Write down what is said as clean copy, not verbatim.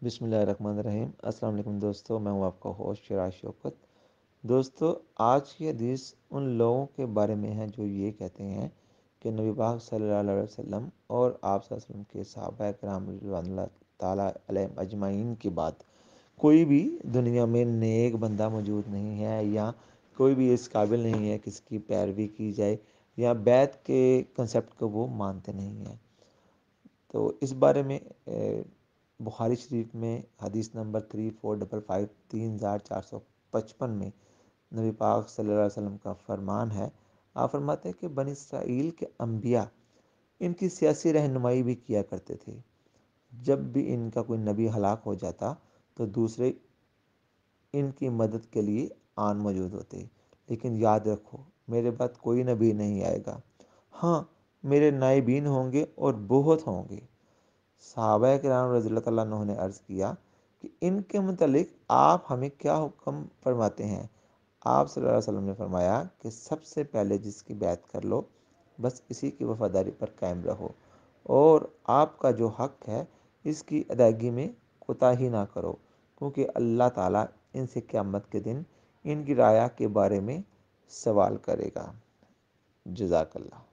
بسم اللہ الرحمن الرحیم۔ السلام علیکم دوستو، میں ہوں آپ کا ہوسٹ شراز شوکت۔ دوستو، آج کی حدیث ان لوگوں کے بارے میں ہے جو یہ کہتے ہیں کہ نبی پاک صلی اللہ علیہ وسلم اور آپ صلی اللہ علیہ وسلم کے صحابہ کرام رضوان اللہ تعالیٰ علیہم اجمعین کے بعد کوئی بھی دنیا میں نیک بندہ موجود نہیں ہے، یا کوئی بھی اس قابل نہیں ہے کہ اس کی پیروی کی جائے، یا بیعت کے کنسیپٹ کو وہ مانتے نہیں ہیں۔ تو اس بارے میں بخاری شریف میں حدیث نمبر 3455 3455 میں نبی پاک صلی اللہ علیہ وسلم کا فرمان ہے۔ آپ فرماتے ہیں کہ بنی اسرائیل کے انبیاء ان کی سیاسی رہنمائی بھی کیا کرتے تھے۔ جب بھی ان کا کوئی نبی ہلاک ہو جاتا تو دوسرے ان کی مدد کے لیے آن موجود ہوتے، لیکن یاد رکھو میرے بعد کوئی نبی نہیں آئے گا، ہاں میرے نائبین ہوں گے اور بہت ہوں گے۔ صحابہ کرام رضی اللہ تعالیٰ عنہ نے عرض کیا کہ ان کے متعلق آپ ہمیں کیا حکم فرماتے ہیں؟ آپ صلی اللہ علیہ وسلم نے فرمایا کہ سب سے پہلے جس کی بیعت کر لو، بس اسی کی وفاداری پر قائم رہو، اور آپ کا جو حق ہے اس کی ادائیگی میں کوتاہی نہ کرو، کیونکہ اللہ تعالیٰ ان سے قیامت کے دن ان کی رعایا کے بارے میں سوال کرے گا۔ جزاک اللہ۔